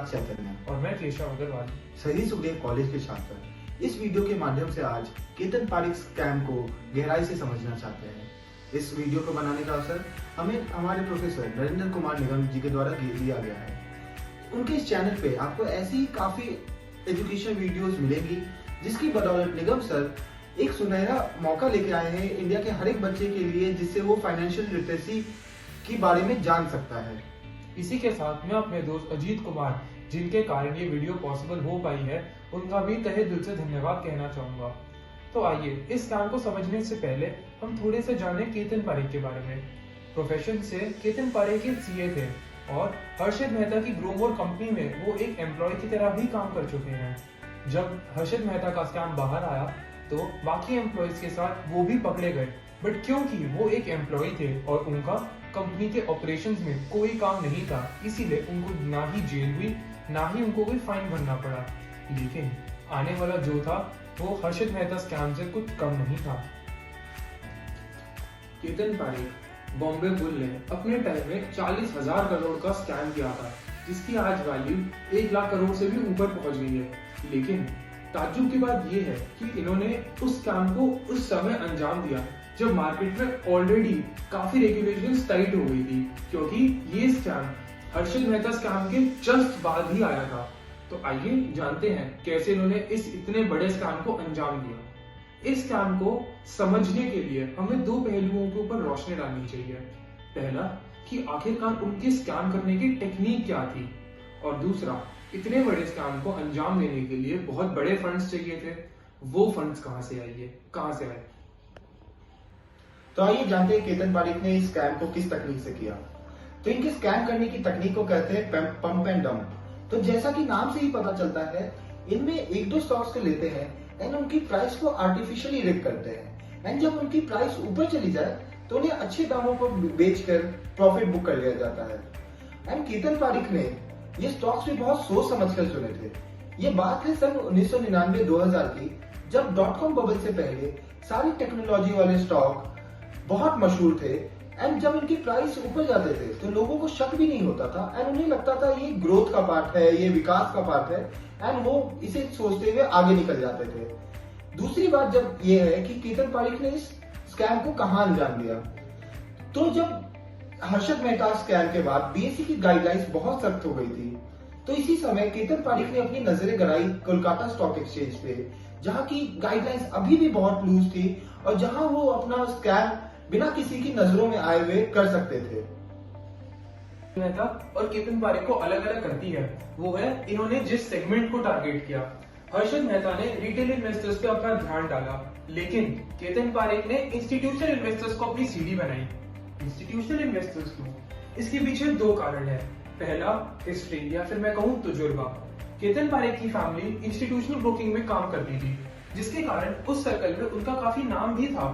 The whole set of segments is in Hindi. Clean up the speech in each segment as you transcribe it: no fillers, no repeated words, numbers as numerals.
चैतन्य और मैं केशव अग्रवाल, शहीद सुखदेव कॉलेज के छात्र। इस वीडियो के माध्यम से आज केतन पारेख स्कैम को गहराई से समझना चाहते हैं। इस वीडियो को बनाने का अवसर हमें हमारे प्रोफेसर नरेंद्र कुमार निगम जी के द्वारा दिया गया है। उनके इस चैनल पे आपको ऐसी काफी एजुकेशन वीडियोस मिलेंगी जिसकी बदौलत निगम सर एक सुनहरा मौका लेके आए हैं इंडिया के हर एक बच्चे के लिए, जिससे वो फाइनेंशियल लिटरेसी के बारे में जान सकता है। इसी के साथ मैं अपने दोस्त अजीत कुमार, जिनके कारण ये वीडियो पॉसिबल हो पाई है, उनका भी तहे दिल से धन्यवाद कहना चाहूंगा। तो आइए इस स्कैम को समझने से पहले हम थोड़े से जाने केतन पारेख के बारे में। प्रोफेशन से केतन पारेख एक सीए थे और हर्षित मेहता की ग्रोमोर कंपनी में वो एक एम्प्लॉय की तरह भी काम कर चुके हैं। जब हर्षित मेहता का स्कैम बाहर आया तो बाकी एम्प्लॉयज के साथ वो भी पकड़े गए, बट क्योंकि वो एक एम्प्लॉय थे और उनका कंपनी के ऑपरेशंस में कोई काम नहीं था, इसीलिए उनको ना ही जेल हुई ना ही उनको कोई फाइन भरना पड़ा। लेकिन आने वाला जो था वो हर्षित मेहता स्कैम से कुछ कम नहीं था। केतन पारेख बॉम्बे बुल ने अपने टाइम में 40,000 करोड़ का स्कैम किया था, जिसकी आज वैल्यू 1 लाख करोड़ से भी ऊपर पहुंच गई है। लेकिन ताज्जुब की बात यह है कि इन्होंने उस स्कैम को उस समय अंजाम दिया जब मार्केट में ऑलरेडी काफी रेगुलेशंस टाइट हो गई थी, क्योंकि ये स्कैम हर्षित मेहता स्कैम के जस्ट बाद ही आया था। तो आइए जानते हैं कैसे इन्होंने इस इतने बड़े स्कैम को अंजाम दिया। इस स्कैम को समझने के लिए हमें 2 पहलुओं के ऊपर रोशनी डालनी चाहिए। पहला कि आखिरकार उनके स्कैम करने की टेक्निक क्या थी, और दूसरा इतने बड़े स्कैम को अंजाम देने के लिए बहुत बड़े फंड्स चाहिए थे। वो फंड्स कहां से आए? तो आइए जानते हैं केतन पारेख ने इस स्कैम को किस तकनीक से किया। तो इनके स्कैम करने की तकनीक को कहते हैं पंप एंड डंप। तो जैसा कि नाम से ही पता चलता है, इनमें 1-2 स्टॉक्स को लेते हैं एंड उनकी प्राइस को आर्टिफिशियली रिग करते हैं, एंड जब उनकी प्राइस ऊपर चली जाए तो उन्हें अच्छे दामों पर बेचकर प्रॉफिट बुक कर लिया जाता है। एंड केतन पारेख ने ये स्टॉक्स भी बहुत सोच समझकर चुने थे। ये बात है सन 1999-2000 की, जब .com बबल से पहले सारी टेक्नोलॉजी वाले स्टॉक बहुत मशहूर थे, एंड जब इनकी प्राइस ऊपर जाते थे तो लोगों को शक भी नहीं होता था, एंड उन्हें लगता था ये ग्रोथ का पार्ट है, ये विकास का पार्ट है, एंड वो इसे सोचते हुए आगे निकल जाते थे। दूसरी बात जब ये है कि केतन पारेख ने इस स्कैम को कहां अंजाम दिया। तो जब हर्षित मेहता स्कैम के बाद बीएसई की गाइडलाइंस बहुत सख्त हो गई थी, तो इसी समय केतन पारेख ने अपनी नजरें गड़ाई कोलकाता स्टॉक एक्सचेंज पे, जहां की गाइडलाइंस अभी भी बहुत लूज थी और जहां वो अपना स्कैम बिना किसी की नजरों में आए हुए कर सकते थे। मेहता और केतन पारेख को अलग अलग करती है वो है इन्होंने जिस सेगमेंट को टारगेट किया। हर्षित मेहता ने रिटेल इन्वेस्टर्स पे अपना ध्यान डाला, लेकिन केतन पारेख ने इंस्टीट्यूशनल इन्वेस्टर्स को अपनी सीढ़ी बनाई। इंस्टीट्यूशनल इन्वेस्टर्स क्यों? इसके पीछे 2 कारण है। पहला हिस्ट्री, या फिर मैं कहूँ तजुर्बा। केतन पारेख की फैमिली इंस्टीट्यूशनल ब्रोकिंग में काम करती थी, जिसके कारण उस सर्कल में उनका काफी नाम भी था,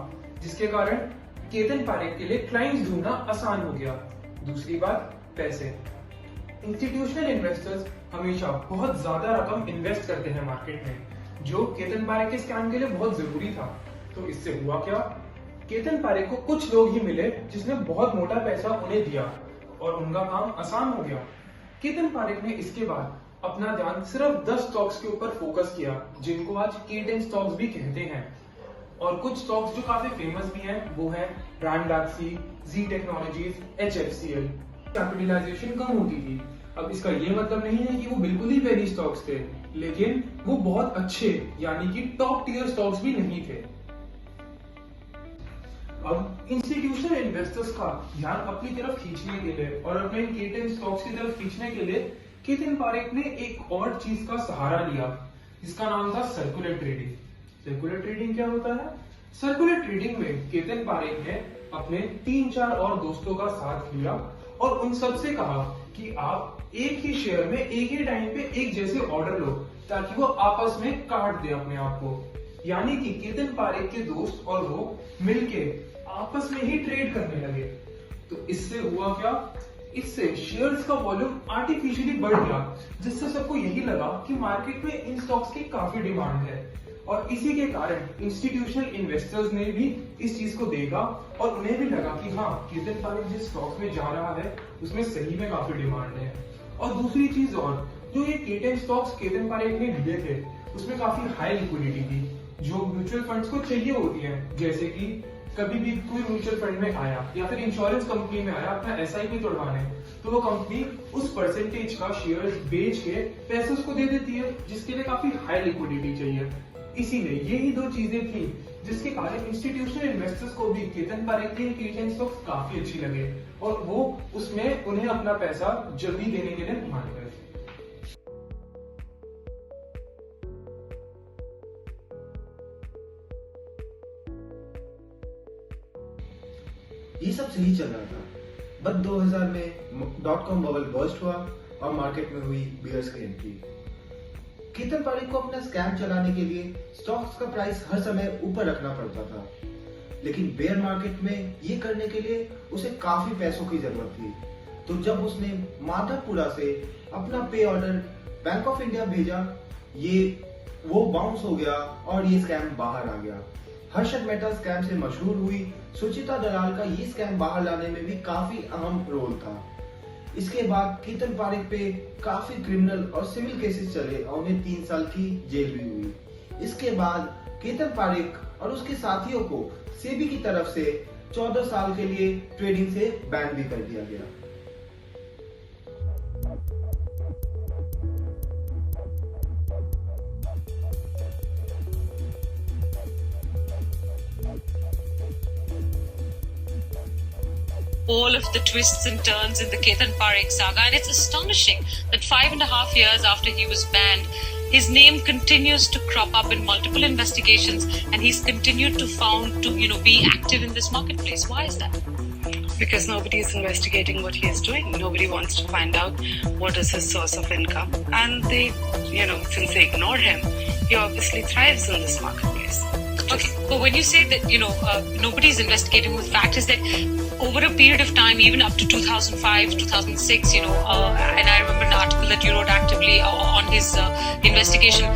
जिसके कारण केतन पारेख के लिए क्लाइंट्स ढूंढना आसान हो गया। दूसरी बात पैसे। इंस्टीट्यूशनल इन्वेस्टर्स हमेशा बहुत ज्यादा रकम इन्वेस्ट करते हैं मार्केट में, जो केतन पारेख के स्कैम के लिए बहुत जरूरी था। तो इससे हुआ क्या? केतन पारेख को कुछ लोग ही मिले जिसने बहुत मोटा पैसा उन्हें दिया और उनका काम आसान हो गया। केतन पारेख ने इसके बाद अपना ध्यान सिर्फ 10 स्टॉक्स के ऊपर फोकस किया, जिनको आज K10 स्टॉक्स भी कहते हैं। और कुछ स्टॉक्स जो काफी फेमस भी हैं वो है रैंड गैलेक्सी, जी टेक्नोलॉजीज, HFCL। कैपिटलाइजेशन कम होती थी। अब इसका ये मतलब नहीं है कि वो बिल्कुल ही पेनी स्टॉक्स थे, लेकिन वो बहुत अच्छे यानी कि टॉप टियर स्टॉक्स भी नहीं थे। अब इंस्टीट्यूशनल इन्वेस्टर्स का ध्यान अपनी तरफ खींचने के लिए और अपने K10 स्टॉक्स की तरफ खींचने के लिए केतन पारेख ने एक और चीज का सहारा लिया, जिसका नाम था सर्कुलर ट्रेडिंग। सर्कुलर ट्रेडिंग क्या होता है? सर्कुलर ट्रेडिंग में केतन पारेख ने अपने 3-4 और दोस्तों का साथ लिया और उन सबसे कहा कि आप एक ही शेयर में एक ही टाइम पे एक जैसे ऑर्डर लो, ताकि वो आपस में काट दे अपने आप को। यानी कि केतन पारेख के दोस्त और वो मिलके आपस में ही ट्रेड करने लगे। तो इससे हुआ क्या? इससे शेयर्स का वॉल्यूम आर्टिफिशियली बढ़ गया, जिससे सबको यही लगा कि मार्केट में इन स्टॉक्स की काफी डिमांड है, और इसी के कारण इंस्टीट्यूशनल इन्वेस्टर्स ने भी इस चीज को देखा और उन्हें भी लगा कि हाँ, केतन पारेख जिस स्टॉक में जा रहा है उसमें सही में काफी डिमांड है। और दूसरी चीज और जो ये K10 स्टॉक्स केतन पारेख ने लिए थे उसमें काफी हाई लिक्विडिटी थी जो म्यूचुअल फंड्स को चाहिए होती है। जैसे कि कभी भी कोई म्यूचुअल फंड में आया या फिर इंश्योरेंस कंपनी में आया अपना SIP तोड़वाने, तो वो कंपनी उस परसेंटेज का शेयर्स बेच के पैसे उसको दे देती है, जिसके लिए काफी हाई लिक्विडिटी चाहिए। इसीलिए यही दो चीजें थी जिसके कारण इंस्टीट्यूशनल इन्वेस्टर्स को भी केतन पारेख के K10 स्टॉक्स काफी अच्छी लगे और वो उसमें उन्हें अपना पैसा जल्दी देने के लिए मान गए। ये सब सही चल रहा था, बट 2000 में .com बबल बर्स्ट हुआ और मार्केट में हुई बियर्स की एंट्री। केतन पारेख को अपना स्कैम चलाने के लिए स्टॉक्स का प्राइस हर समय ऊपर रखना पड़ता था, लेकिन बेयर मार्केट में ये करने के लिए उसे काफी पैसों की जरूरत थी। तो जब उसने माधवपुरा से अपना पे ऑर्डर बैंक ऑफ इंडिया भेजा, वो बाउंस हो गया और ये स्कैम बाहर आ गया। हर्षद मेहता स्कैम से मशहूर हुई सुचिता दलाल का ये स्कैम बाहर लाने में भी काफी अहम रोल था। इसके बाद केतन पारेख पे काफी क्रिमिनल और सिविल केसेस चले और उन्हें 3 साल की जेल भी हुई। इसके बाद केतन पारेख और उसके साथियों को सेबी की तरफ से 14 साल के लिए ट्रेडिंग से बैन भी कर दिया गया। all of the twists and turns in the Ketan Parekh saga, and it's astonishing that 5.5 years after he was banned, his name continues to crop up in multiple investigations, and he's continued to be active in this marketplace. Why is that? Because nobody is investigating what he is doing. Nobody wants to find out what is his source of income, and they, since they ignore him, he obviously thrives in this marketplace. Okay, but when you say that nobody's investigating, the fact is that over a period of time, even up to 2005, 2006, and I remember an article that you wrote actively on his investigation.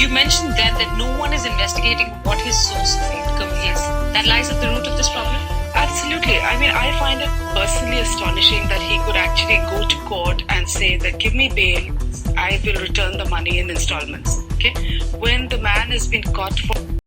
You mentioned then that no one is investigating what his source of income is. That lies at the root of this problem? Absolutely. I mean, I find it personally astonishing that he could actually go to court and say that give me bail, I will return the money in installments. Okay, when the man has been caught for